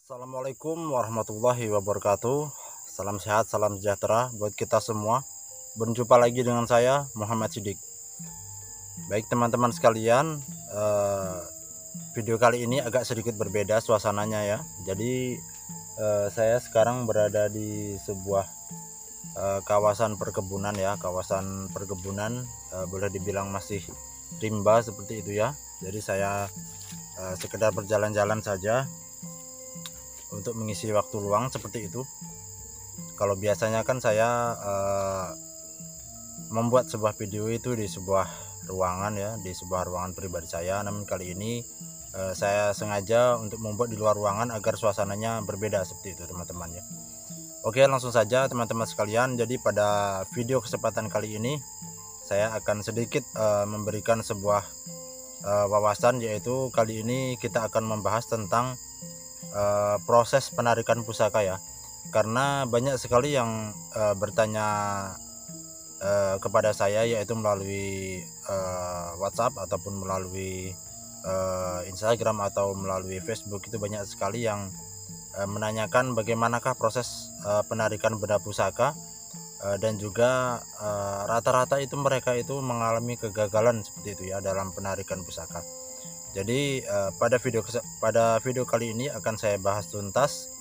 Assalamualaikum warahmatullahi wabarakatuh. Salam sehat, salam sejahtera buat kita semua. Berjumpa lagi dengan saya Muhammad Sidik. Baik teman-teman sekalian, video kali ini agak sedikit berbeda suasananya ya. Jadi saya sekarang berada di sebuah kawasan perkebunan ya, boleh dibilang masih rimba seperti itu ya. Jadi saya sekedar berjalan-jalan saja untuk mengisi waktu luang seperti itu. Kalau biasanya kan saya membuat sebuah video itu di sebuah ruangan ya, di sebuah ruangan pribadi saya. Namun kali ini saya sengaja untuk membuat di luar ruangan agar suasananya berbeda seperti itu teman-teman ya. Oke, langsung saja teman-teman sekalian. Jadi pada video kesempatan kali ini saya akan sedikit memberikan sebuah wawasan, yaitu kali ini kita akan membahas tentang proses penarikan pusaka ya, karena banyak sekali yang bertanya kepada saya, yaitu melalui WhatsApp ataupun melalui Instagram atau melalui Facebook. Itu banyak sekali yang menanyakan bagaimanakah proses penarikan benda pusaka, dan juga rata-rata itu mereka itu mengalami kegagalan seperti itu ya dalam penarikan pusaka. Jadi pada video kali ini akan saya bahas tuntas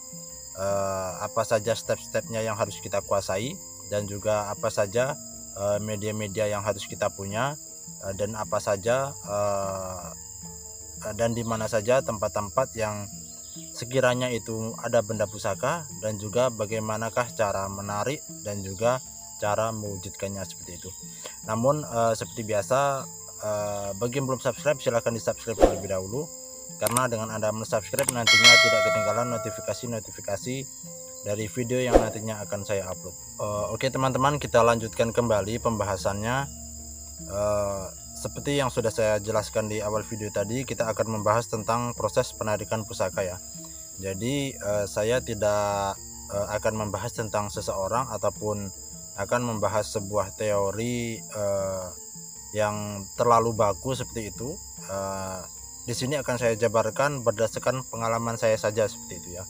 apa saja step-stepnya yang harus kita kuasai, dan juga apa saja media-media yang harus kita punya, dan apa saja dan di mana saja tempat-tempat yang sekiranya itu ada benda pusaka, dan juga bagaimanakah cara menarik dan juga cara mewujudkannya seperti itu. Namun seperti biasa, bagi yang belum subscribe silahkan di subscribe terlebih dahulu, karena dengan Anda mensubscribe nantinya tidak ketinggalan notifikasi dari video yang nantinya akan saya upload. Oke teman-teman, kita lanjutkan kembali pembahasannya. Seperti yang sudah saya jelaskan di awal video tadi, kita akan membahas tentang proses penarikan pusaka ya. Jadi saya tidak akan membahas tentang seseorang ataupun akan membahas sebuah teori yang terlalu bagus seperti itu. Di sini akan saya jabarkan berdasarkan pengalaman saya saja seperti itu ya.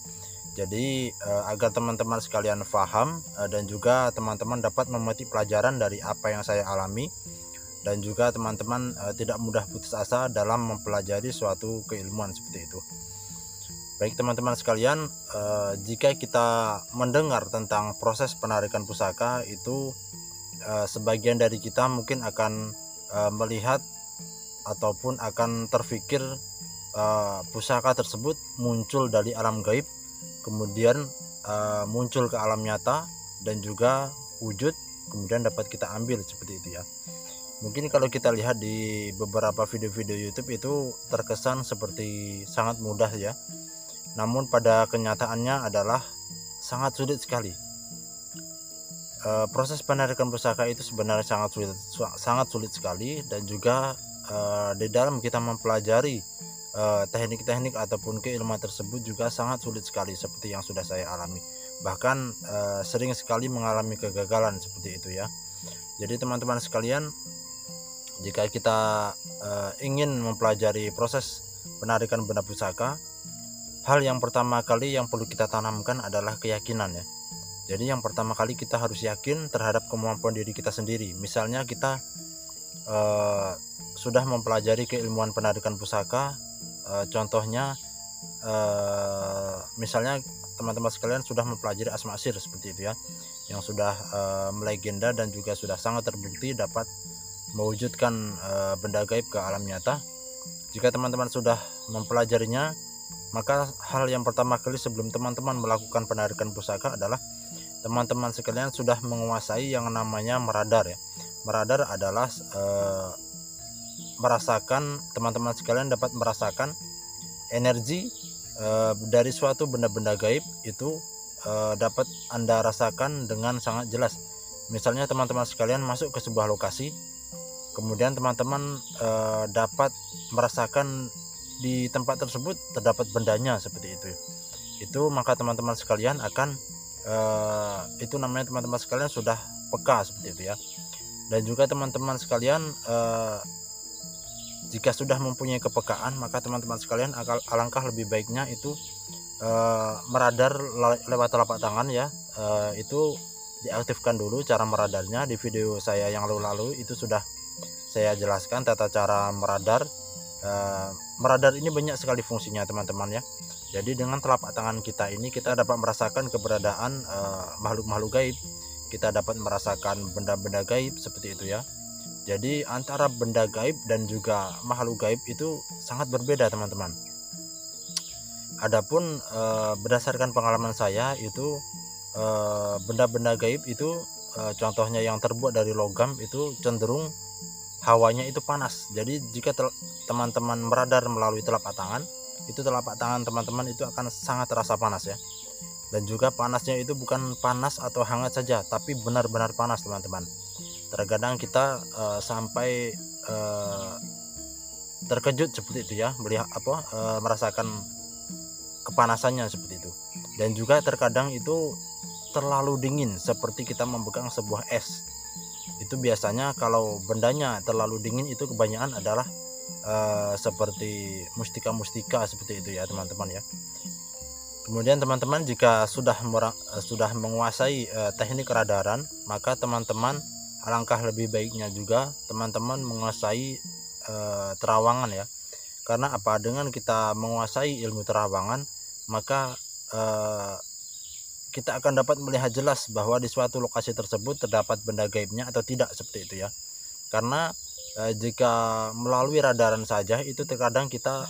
Jadi agar teman-teman sekalian paham, dan juga teman-teman dapat memetik pelajaran dari apa yang saya alami, dan juga teman-teman tidak mudah putus asa dalam mempelajari suatu keilmuan seperti itu. Baik teman-teman sekalian, jika kita mendengar tentang proses penarikan pusaka itu, sebagian dari kita mungkin akan melihat ataupun akan terfikir pusaka tersebut muncul dari alam gaib, kemudian muncul ke alam nyata, dan juga wujud kemudian dapat kita ambil seperti itu ya. Mungkin kalau kita lihat di beberapa video-video YouTube itu terkesan seperti sangat mudah ya, namun pada kenyataannya adalah sangat sulit sekali. Proses penarikan pusaka itu sebenarnya sangat sulit sekali, dan juga di dalam kita mempelajari teknik-teknik ataupun keilmuan tersebut juga sangat sulit sekali seperti yang sudah saya alami. Bahkan sering sekali mengalami kegagalan seperti itu ya. Jadi teman-teman sekalian, jika kita ingin mempelajari proses penarikan benda pusaka, hal yang pertama kali yang perlu kita tanamkan adalah keyakinan ya. Jadi yang pertama kali kita harus yakin terhadap kemampuan diri kita sendiri. Misalnya kita sudah mempelajari keilmuan penarikan pusaka, contohnya misalnya teman-teman sekalian sudah mempelajari asma sir seperti itu ya, yang sudah melegenda dan juga sudah sangat terbukti dapat mewujudkan benda gaib ke alam nyata. Jika teman-teman sudah mempelajarinya, maka hal yang pertama kali sebelum teman-teman melakukan penarikan pusaka adalah teman-teman sekalian sudah menguasai yang namanya meradar ya. Meradar adalah teman-teman sekalian dapat merasakan energi dari suatu benda-benda gaib itu, dapat Anda rasakan dengan sangat jelas. Misalnya teman-teman sekalian masuk ke sebuah lokasi, kemudian teman-teman dapat merasakan di tempat tersebut terdapat bendanya seperti itu, maka teman-teman sekalian akan itu namanya teman-teman sekalian sudah peka seperti itu ya. Dan juga teman-teman sekalian jika sudah mempunyai kepekaan, maka teman-teman sekalian alangkah lebih baiknya itu meradar lewat telapak tangan ya, itu diaktifkan dulu. Cara meradarnya di video saya yang lalu-lalu itu sudah saya jelaskan tata cara meradar. Meradar ini banyak sekali fungsinya teman-teman ya. Jadi dengan telapak tangan kita ini kita dapat merasakan keberadaan makhluk-makhluk gaib. Kita dapat merasakan benda-benda gaib seperti itu ya. Jadi antara benda gaib dan juga makhluk gaib itu sangat berbeda teman-teman. Adapun berdasarkan pengalaman saya itu benda-benda gaib itu contohnya yang terbuat dari logam itu cenderung hawanya itu panas. Jadi jika teman-teman meradar melalui telapak tangan, itu telapak tangan teman-teman itu akan sangat terasa panas ya. Dan juga panasnya itu bukan panas atau hangat saja, tapi benar-benar panas teman-teman. Terkadang kita sampai terkejut seperti itu ya, melihat merasakan kepanasannya seperti itu. Dan juga terkadang itu terlalu dingin seperti kita memegang sebuah es. Itu biasanya kalau bendanya terlalu dingin itu kebanyakan adalah seperti mustika-mustika seperti itu ya teman-teman ya. Kemudian teman-teman jika sudah menguasai teknik radaran, maka teman-teman alangkah lebih baiknya juga teman-teman menguasai terawangan ya. Karena apa, dengan kita menguasai ilmu terawangan, maka kita akan dapat melihat jelas bahwa di suatu lokasi tersebut terdapat benda gaibnya atau tidak seperti itu ya. Karena jika melalui radaran saja itu terkadang kita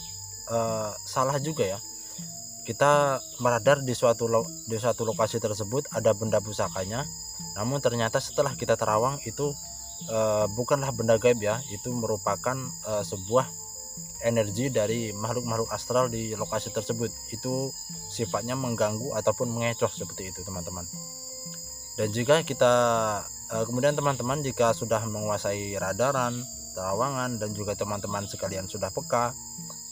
salah juga ya. Kita meradar di suatu lokasi tersebut ada benda pusakanya, namun ternyata setelah kita terawang itu bukanlah benda gaib ya, itu merupakan sebuah energi dari makhluk-makhluk astral di lokasi tersebut. Itu sifatnya mengganggu ataupun mengecoh seperti itu teman-teman. Dan jika kita kemudian teman-teman jika sudah menguasai radaran, terawangan, dan juga teman-teman sekalian sudah peka,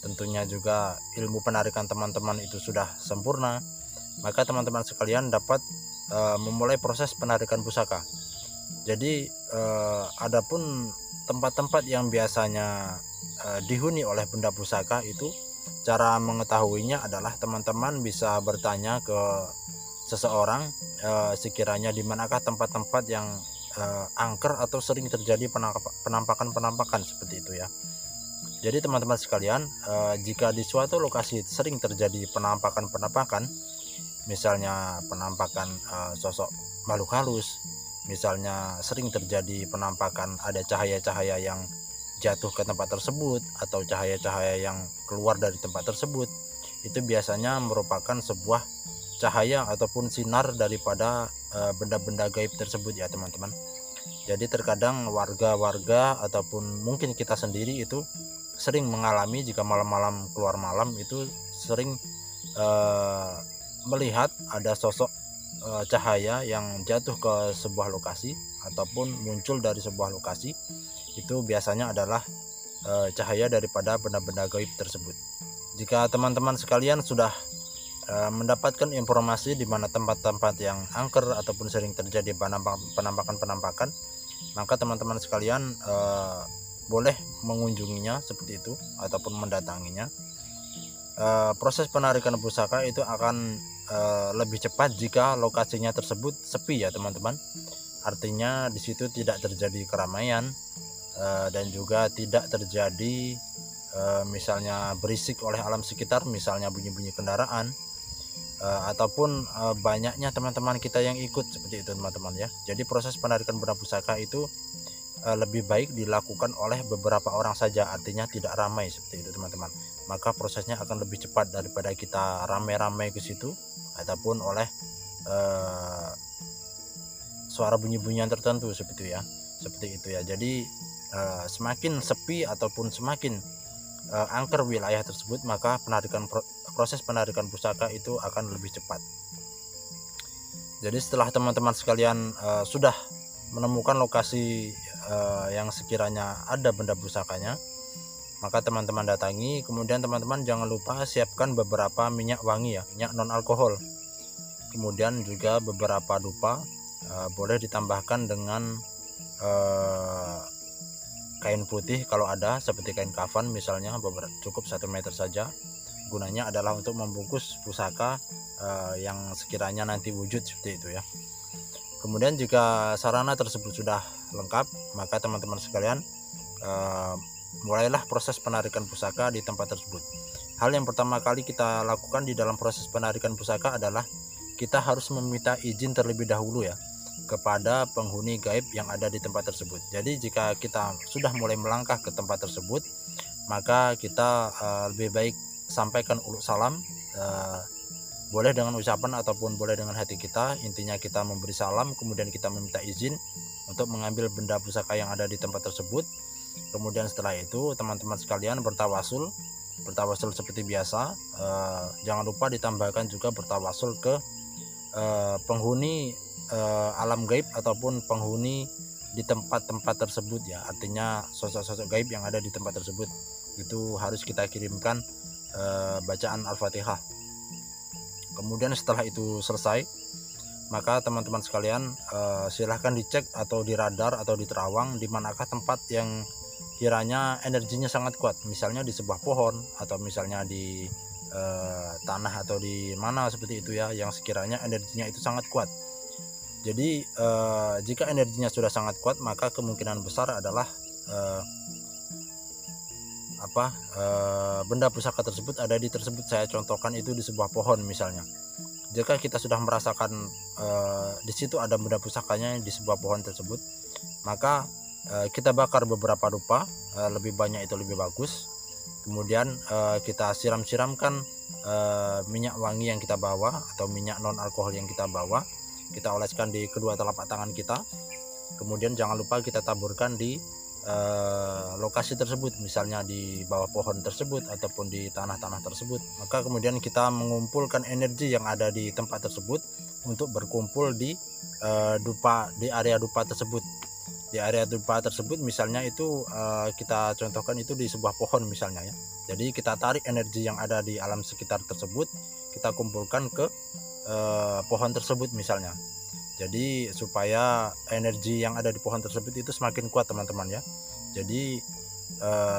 tentunya juga ilmu penarikan teman-teman itu sudah sempurna, maka teman-teman sekalian dapat memulai proses penarikan pusaka. Jadi adapun tempat-tempat yang biasanya dihuni oleh benda pusaka itu, cara mengetahuinya adalah teman-teman bisa bertanya ke seseorang sekiranya di manakah tempat-tempat yang angker atau sering terjadi penampakan seperti itu ya. Jadi teman-teman sekalian, jika di suatu lokasi sering terjadi penampakan, misalnya penampakan sosok makhluk halus, misalnya sering terjadi penampakan ada cahaya-cahaya yang jatuh ke tempat tersebut atau cahaya-cahaya yang keluar dari tempat tersebut, itu biasanya merupakan sebuah cahaya ataupun sinar daripada benda-benda gaib tersebut ya teman-teman. Jadi terkadang warga-warga ataupun mungkin kita sendiri itu sering mengalami jika malam-malam keluar malam itu sering melihat ada sosok cahaya yang jatuh ke sebuah lokasi ataupun muncul dari sebuah lokasi. Itu biasanya adalah cahaya daripada benda-benda gaib tersebut. Jika teman-teman sekalian sudah mendapatkan informasi di mana tempat-tempat yang angker ataupun sering terjadi penampakan, maka teman-teman sekalian boleh mengunjunginya seperti itu ataupun mendatanginya. Proses penarikan pusaka itu akan lebih cepat jika lokasinya tersebut sepi ya teman-teman. Artinya di situ tidak terjadi keramaian dan juga tidak terjadi misalnya berisik oleh alam sekitar, misalnya bunyi-bunyi kendaraan ataupun banyaknya teman-teman kita yang ikut seperti itu teman-teman ya. Jadi proses penarikan benda pusaka itu lebih baik dilakukan oleh beberapa orang saja, artinya tidak ramai seperti itu teman-teman. Maka prosesnya akan lebih cepat daripada kita ramai-ramai ke situ ataupun oleh suara bunyi-bunyian tertentu seperti itu ya. Jadi semakin sepi ataupun semakin angker wilayah tersebut, maka proses penarikan pusaka itu akan lebih cepat. Jadi setelah teman-teman sekalian sudah menemukan lokasi yang sekiranya ada benda pusakanya, maka teman-teman datangi. Kemudian teman-teman jangan lupa siapkan beberapa minyak wangi ya, minyak non alkohol. Kemudian juga beberapa dupa, boleh ditambahkan dengan kain putih kalau ada, seperti kain kafan misalnya, cukup 1 meter saja. gunanya adalah untuk membungkus pusaka yang sekiranya nanti wujud seperti itu ya. Kemudian jika sarana tersebut sudah lengkap, maka teman-teman sekalian mulailah proses penarikan pusaka di tempat tersebut. Hal yang pertama kali kita lakukan di dalam proses penarikan pusaka adalah kita harus meminta izin terlebih dahulu ya kepada penghuni gaib yang ada di tempat tersebut. Jadi jika kita sudah mulai melangkah ke tempat tersebut, maka kita lebih baik sampaikan uluk salam, boleh dengan ucapan ataupun boleh dengan hati kita. Intinya kita memberi salam, kemudian kita meminta izin untuk mengambil benda pusaka yang ada di tempat tersebut. Kemudian setelah itu teman-teman sekalian bertawasul seperti biasa. Jangan lupa ditambahkan juga bertawasul ke penghuni alam gaib ataupun penghuni di tempat-tempat tersebut ya. Artinya sosok-sosok gaib yang ada di tempat tersebut itu harus kita kirimkan bacaan Al-Fatihah. Kemudian setelah itu selesai, maka teman-teman sekalian silahkan dicek atau di radar atau di terawang di manakah tempat yang kiranya energinya sangat kuat, misalnya di sebuah pohon atau misalnya di tanah atau di mana seperti itu ya, yang sekiranya energinya itu sangat kuat. Jadi jika energinya sudah sangat kuat, maka kemungkinan besar adalah benda pusaka tersebut ada di tersebut. Saya contohkan itu di sebuah pohon misalnya. Jika kita sudah merasakan di situ ada benda pusakanya di sebuah pohon tersebut, maka kita bakar beberapa dupa, lebih banyak itu lebih bagus. Kemudian kita siramkan minyak wangi yang kita bawa atau minyak non alkohol yang kita bawa, kita oleskan di kedua telapak tangan kita. Kemudian jangan lupa kita taburkan di lokasi tersebut, misalnya di bawah pohon tersebut ataupun di tanah-tanah tersebut. Maka kemudian kita mengumpulkan energi yang ada di tempat tersebut untuk berkumpul di area dupa tersebut. Di area dupa tersebut misalnya itu kita contohkan itu di sebuah pohon misalnya ya. Jadi kita tarik energi yang ada di alam sekitar tersebut, kita kumpulkan ke pohon tersebut misalnya. Jadi supaya energi yang ada di pohon tersebut itu semakin kuat teman-teman ya. Jadi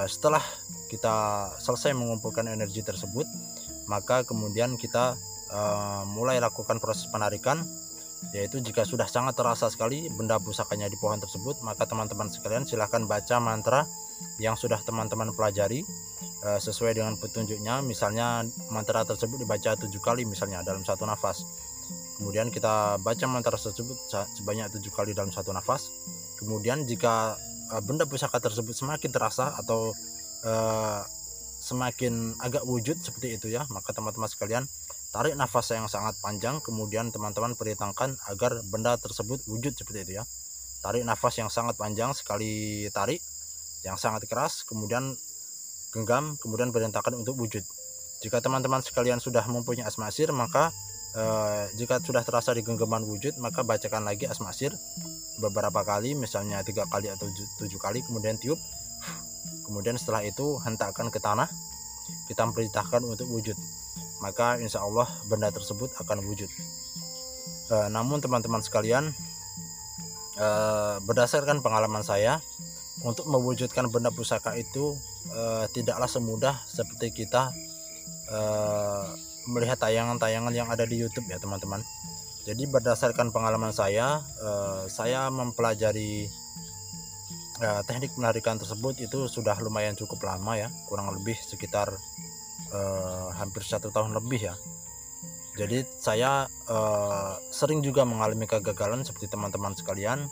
setelah kita selesai mengumpulkan energi tersebut, maka kemudian kita mulai lakukan proses penarikan, yaitu jika sudah sangat terasa sekali benda pusakanya di pohon tersebut, maka teman-teman sekalian silahkan baca mantra yang sudah teman-teman pelajari sesuai dengan petunjuknya. Misalnya mantra tersebut dibaca 7 kali misalnya dalam satu nafas. Kemudian kita baca mantra tersebut sebanyak 7 kali dalam satu nafas. Kemudian jika benda pusaka tersebut semakin terasa atau semakin agak wujud seperti itu ya, maka teman-teman sekalian tarik nafas yang sangat panjang, kemudian teman-teman perintahkan agar benda tersebut wujud seperti itu ya. Tarik nafas yang sangat panjang, sekali tarik yang sangat keras, kemudian genggam, kemudian perintahkan untuk wujud. Jika teman-teman sekalian sudah mempunyai asma-asyir, maka jika sudah terasa di genggaman wujud, maka bacakan lagi asma-asyir beberapa kali, misalnya 3 kali atau 7 kali, kemudian tiup. Kemudian setelah itu hentakkan ke tanah, kita perintahkan untuk wujud, maka insya Allah benda tersebut akan wujud. Namun teman-teman sekalian, berdasarkan pengalaman saya, untuk mewujudkan benda pusaka itu tidaklah semudah seperti kita melihat tayangan-tayangan yang ada di YouTube ya teman-teman. Jadi berdasarkan pengalaman saya mempelajari teknik penarikan tersebut itu sudah lumayan cukup lama ya, kurang lebih sekitar hampir 1 tahun lebih ya. Jadi saya sering juga mengalami kegagalan seperti teman-teman sekalian.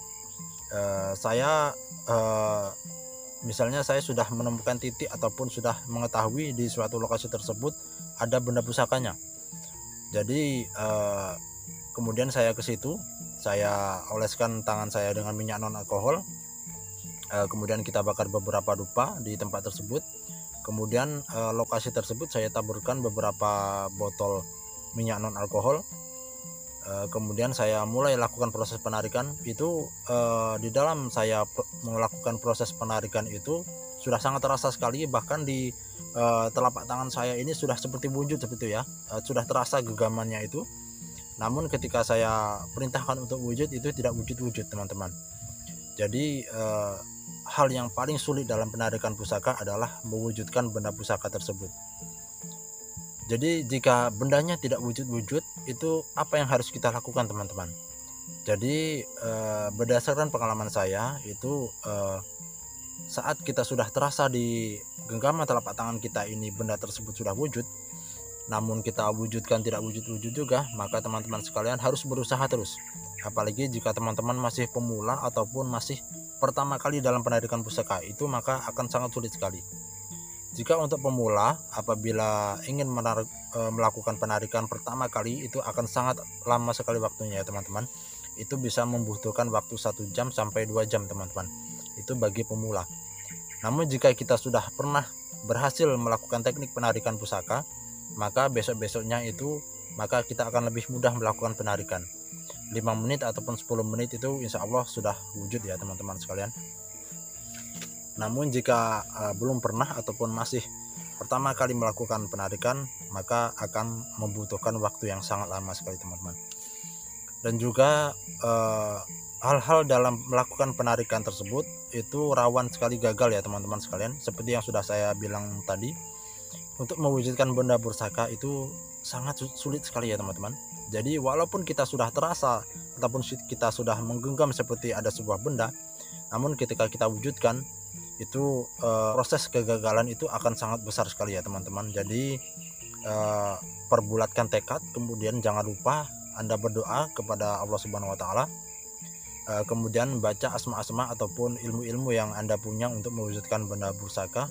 Misalnya saya sudah menemukan titik ataupun sudah mengetahui di suatu lokasi tersebut ada benda pusakanya. Jadi kemudian saya ke situ, saya oleskan tangan saya dengan minyak non alkohol. Kemudian kita bakar beberapa dupa di tempat tersebut. Kemudian lokasi tersebut saya taburkan beberapa botol minyak non alkohol. Kemudian saya mulai lakukan proses penarikan itu. Di dalam saya melakukan proses penarikan itu sudah sangat terasa sekali, bahkan di telapak tangan saya ini sudah seperti wujud seperti itu ya, sudah terasa genggamannya itu. Namun ketika saya perintahkan untuk wujud, itu tidak wujud-wujud teman-teman. Jadi hal yang paling sulit dalam penarikan pusaka adalah mewujudkan benda pusaka tersebut. Jadi jika bendanya tidak wujud-wujud, itu apa yang harus kita lakukan teman-teman? Jadi berdasarkan pengalaman saya itu, saat kita sudah terasa di genggaman telapak tangan kita ini benda tersebut sudah wujud, namun kita wujudkan tidak wujud-wujud juga, maka teman-teman sekalian harus berusaha terus. Apalagi jika teman-teman masih pemula ataupun masih pertama kali dalam penarikan pusaka, itu maka akan sangat sulit sekali. Jika untuk pemula, apabila ingin melakukan penarikan pertama kali, itu akan sangat lama sekali waktunya ya teman-teman. Itu bisa membutuhkan waktu 1 jam sampai 2 jam teman-teman. Itu bagi pemula. Namun jika kita sudah pernah berhasil melakukan teknik penarikan pusaka, maka besok-besoknya itu maka kita akan lebih mudah melakukan penarikan. 5 menit ataupun 10 menit itu insya Allah sudah wujud ya teman-teman sekalian. Namun jika belum pernah ataupun masih pertama kali melakukan penarikan, maka akan membutuhkan waktu yang sangat lama sekali teman-teman. Dan juga hal-hal dalam melakukan penarikan tersebut itu rawan sekali gagal ya teman-teman sekalian. Seperti yang sudah saya bilang tadi, untuk mewujudkan benda pusaka itu sangat sulit sekali ya teman-teman. Jadi walaupun kita sudah terasa ataupun kita sudah menggenggam seperti ada sebuah benda, namun ketika kita wujudkan itu proses kegagalan itu akan sangat besar sekali ya teman-teman. Jadi perbulatkan tekad, kemudian jangan lupa Anda berdoa kepada Allah Subhanahu wa taala, kemudian baca asma-asma ataupun ilmu-ilmu yang Anda punya untuk mewujudkan benda pusaka,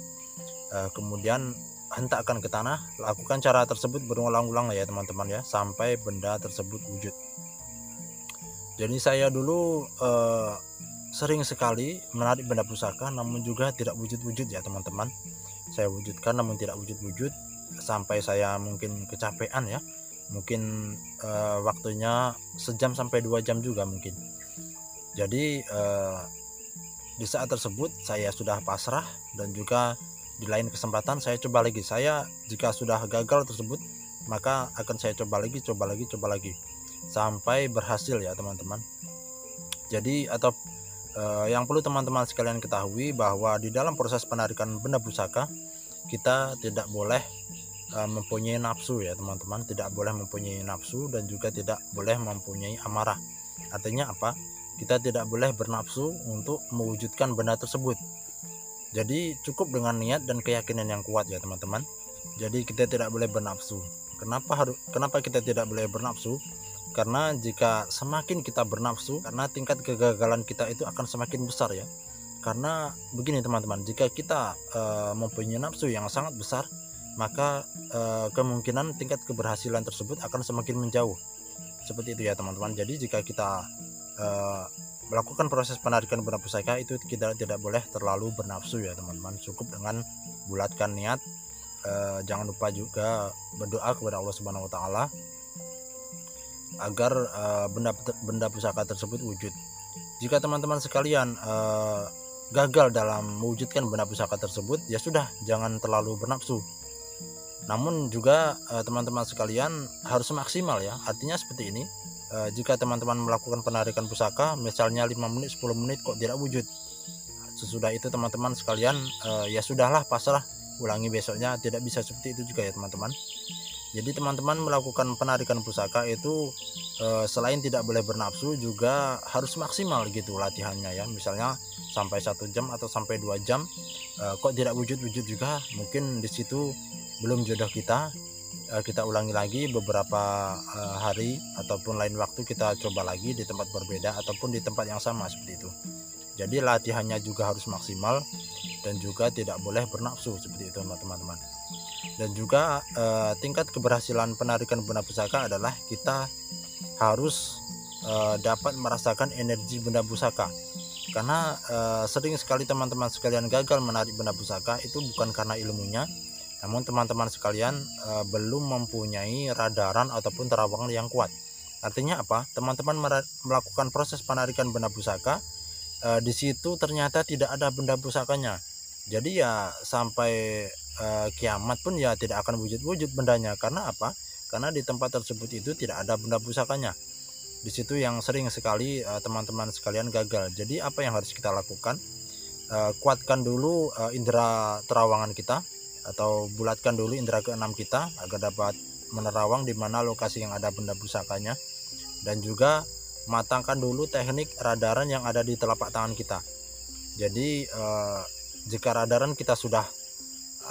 kemudian hentakkan ke tanah. Lakukan cara tersebut berulang-ulang ya teman-teman ya, sampai benda tersebut wujud. Jadi saya dulu sering sekali menarik benda pusaka namun juga tidak wujud-wujud ya teman-teman. Saya wujudkan namun tidak wujud-wujud, sampai saya mungkin kecapean ya, mungkin waktunya sejam sampai 2 jam juga mungkin. Jadi di saat tersebut saya sudah pasrah, dan juga di lain kesempatan saya coba lagi. Saya jika sudah gagal tersebut, maka akan saya coba lagi sampai berhasil ya teman-teman. Jadi atau yang perlu teman-teman sekalian ketahui bahwa di dalam proses penarikan benda pusaka kita tidak boleh mempunyai nafsu ya teman-teman, tidak boleh mempunyai nafsu dan juga tidak boleh mempunyai amarah. Artinya apa? Kita tidak boleh bernafsu untuk mewujudkan benda tersebut. Jadi cukup dengan niat dan keyakinan yang kuat ya teman-teman. Jadi kita tidak boleh bernafsu. Kenapa kita tidak boleh bernafsu? Karena jika semakin kita bernafsu, karena tingkat kegagalan kita itu akan semakin besar ya. Karena begini teman-teman, jika kita mempunyai nafsu yang sangat besar, maka kemungkinan tingkat keberhasilan tersebut akan semakin menjauh. Seperti itu ya teman-teman. Jadi jika kita melakukan proses penarikan benda pusaka itu kita tidak boleh terlalu bernafsu ya teman-teman. Cukup dengan bulatkan niat. Jangan lupa juga berdoa kepada Allah Subhanahu wa taala agar benda pusaka tersebut wujud. Jika teman-teman sekalian gagal dalam mewujudkan benda pusaka tersebut, ya sudah, jangan terlalu bernafsu. Namun juga teman-teman sekalian harus maksimal ya. Artinya seperti ini, jika teman-teman melakukan penarikan pusaka misalnya 5 menit 10 menit kok tidak wujud, sesudah itu teman-teman sekalian ya sudahlah, pasrah, ulangi besoknya. Tidak bisa seperti itu juga ya teman-teman. Jadi teman-teman melakukan penarikan pusaka itu selain tidak boleh bernafsu, juga harus maksimal gitu latihannya ya. Misalnya sampai 1 jam atau sampai 2 jam kok tidak wujud-wujud juga, mungkin di situ belum jodoh kita. Kita ulangi lagi beberapa hari ataupun lain waktu, kita coba lagi di tempat berbeda ataupun di tempat yang sama, seperti itu. Jadi latihannya juga harus maksimal dan juga tidak boleh bernafsu, seperti itu teman-teman. Dan juga tingkat keberhasilan penarikan benda pusaka adalah kita harus dapat merasakan energi benda pusaka. Karena sering sekali teman-teman sekalian gagal menarik benda pusaka itu bukan karena ilmunya, namun teman-teman sekalian belum mempunyai radaran ataupun terawangan yang kuat. Artinya apa? Teman-teman melakukan proses penarikan benda pusaka, di situ ternyata tidak ada benda pusakanya. Jadi ya sampai kiamat pun ya tidak akan wujud-wujud bendanya. Karena apa? Karena di tempat tersebut itu tidak ada benda pusakanya. Di situ yang sering sekali teman-teman sekalian gagal. Jadi apa yang harus kita lakukan? Kuatkan dulu indera terawangan kita. atau bulatkan dulu indera keenam kita agar dapat menerawang di mana lokasi yang ada benda pusakanya, dan juga matangkan dulu teknik radaran yang ada di telapak tangan kita. Jadi jika radaran kita sudah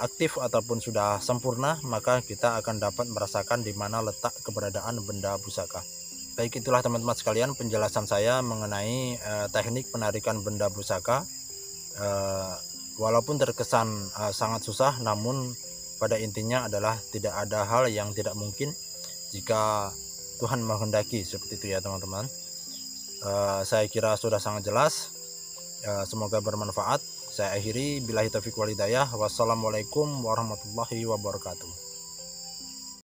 aktif ataupun sudah sempurna, maka kita akan dapat merasakan di mana letak keberadaan benda pusaka. Baik, itulah teman-teman sekalian penjelasan saya mengenai teknik penarikan benda pusaka. Walaupun terkesan sangat susah, namun pada intinya adalah tidak ada hal yang tidak mungkin jika Tuhan menghendaki, seperti itu ya teman-teman. Saya kira sudah sangat jelas. Semoga bermanfaat. Saya akhiri, billahi taufiq wal hidayah. Wassalamualaikum warahmatullahi wabarakatuh.